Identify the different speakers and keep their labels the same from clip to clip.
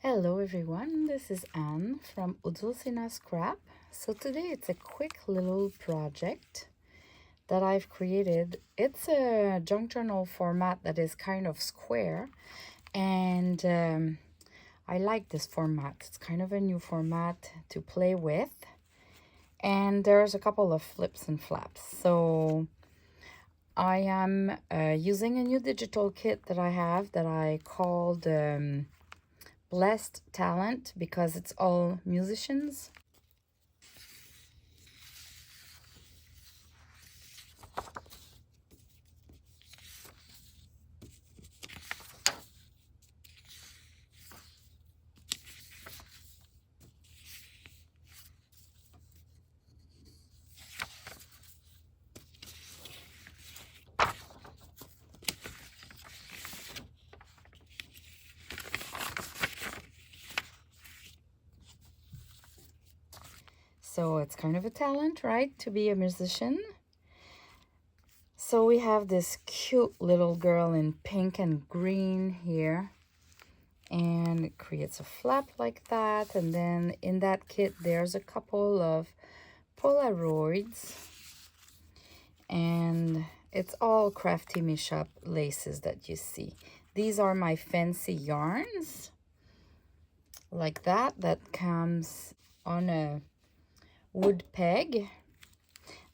Speaker 1: Hello everyone, this is Anne from Odulcina Scrap. So today it's a quick little project that I've created. It's a junk journal format that is kind of square, and I like this format. It's kind of a new format to play with, and there's a couple of flips and flaps. So I am using a new digital kit that I have that I called Blessed Talent, because it's all musicians. So it's kind of a talent, right, to be a musician. So we have this cute little girl in pink and green here, and it creates a flap like that. And then in that kit there's a couple of Polaroids, and it's all Crafty Me Shop laces that you see. These are my fancy yarns like that comes on a wood peg,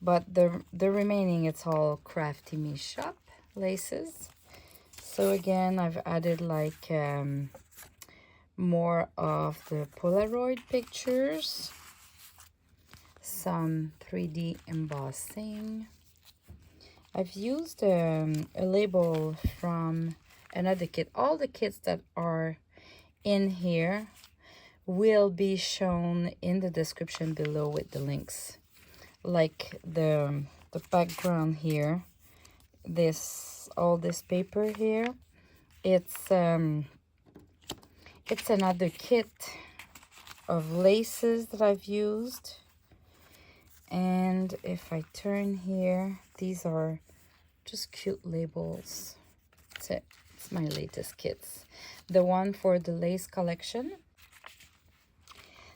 Speaker 1: but the remaining, it's all Crafty Me Shop laces. So again, I've added like more of the Polaroid pictures, some 3D embossing. I've used a label from another kit. All the kits that are in here will be shown in the description below with the links. Like the background here, all this paper here, it's another kit of laces that I've used. And if I turn here, these are just cute labels. That's it. It's my latest kits. The one for the lace collection.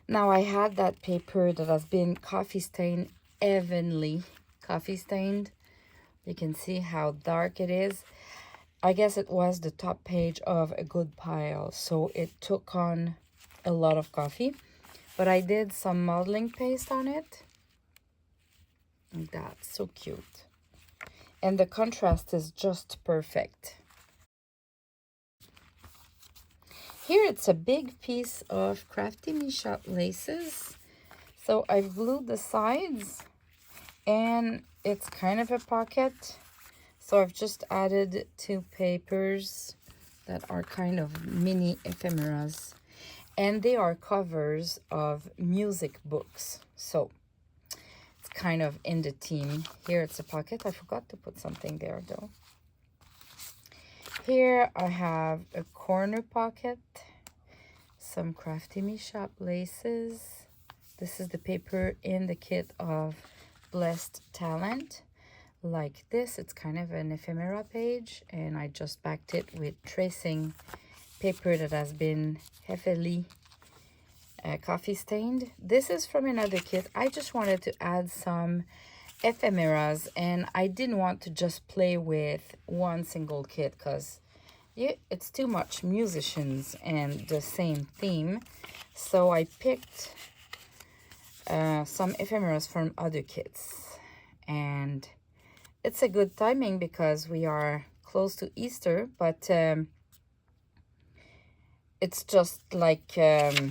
Speaker 1: Now I had that paper that has been coffee stained, evenly coffee stained. You can see how dark it is. I guess it was the top page of a good pile, so it took on a lot of coffee. But I did some modeling paste on it. And that's so cute. And the contrast is just perfect. Here it's a big piece of Crafty Me Shop laces. So I've glued the sides, and it's kind of a pocket. So I've just added two papers that are kind of mini ephemeras, and they are covers of music books. So it's kind of in the theme. Here it's a pocket. I forgot to put something there though. Here I have a corner pocket, some Crafty Me Shop laces. This is the paper in the kit of Blessed Talent. Like this, it's kind of an ephemera page, and I just backed it with tracing paper that has been heavily coffee stained. This is from another kit. I just wanted to add some ephemeras, and I didn't want to just play with one single kit because it's too much musicians and the same theme. So I picked some ephemeras from other kits, and it's a good timing because we are close to Easter, but it's just like a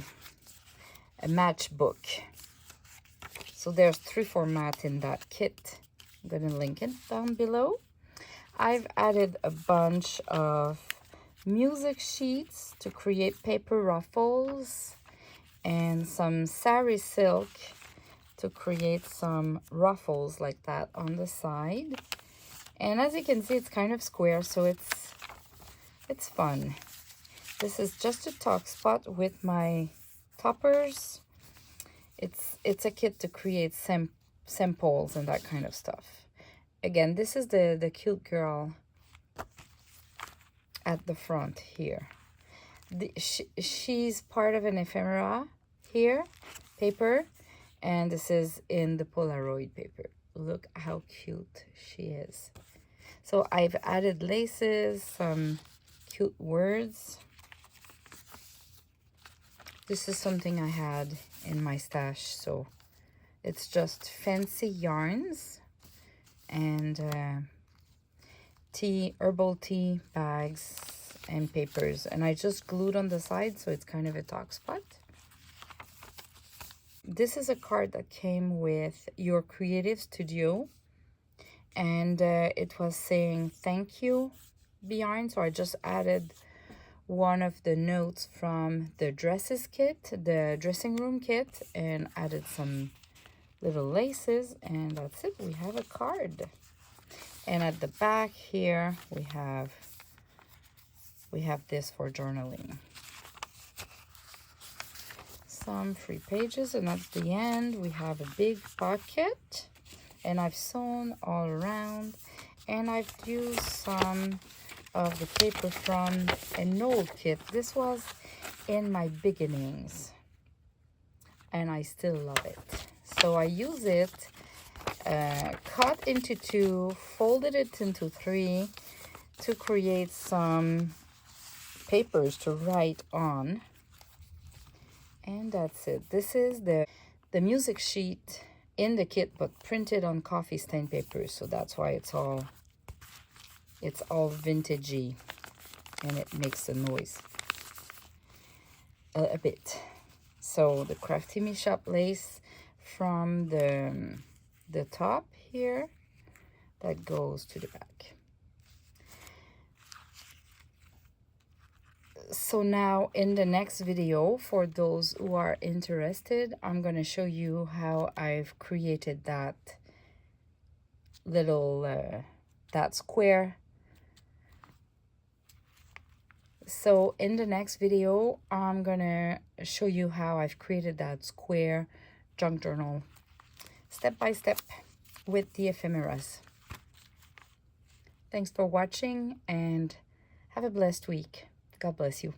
Speaker 1: matchbook. So there's 3 formats in that kit. I'm gonna link it down below. I've added a bunch of music sheets to create paper ruffles, and some sari silk to create some ruffles like that on the side. And as you can see, it's kind of square, so it's fun. This is just a talk spot with my toppers. It's a kit to create samples and that kind of stuff. Again, this is the cute girl at the front here. she's part of an ephemera here, paper, and this is in the Polaroid paper. Look how cute she is. So I've added laces, some cute words. This is something I had in my stash, so it's just fancy yarns and herbal tea bags and papers, and I just glued on the side, so it's kind of a talk spot. This is a card that came with your creative studio, and it was saying thank you behind, so I just added one of the notes from the dresses kit, the dressing room kit, and added some little laces, and that's it. We have a card. And at the back here we have this for journaling. Some free pages, and at the end we have a big pocket, and I've sewn all around, and I've used some of the paper from an old kit. This was in my beginnings and I still love it. So I use it, cut into two, folded it into three to create some papers to write on. And that's it. This is the music sheet in the kit, but printed on coffee stain paper, so that's why it's all vintagey, and it makes a noise a bit. So the Crafty Me Shop lace from the top here that goes to the back. So now in the next video, for those who are interested, I'm going to show you how I've created that little that square. So in the next video, I'm gonna show you how I've created that square junk journal step by step with the ephemeras. Thanks for watching and have a blessed week. God bless you.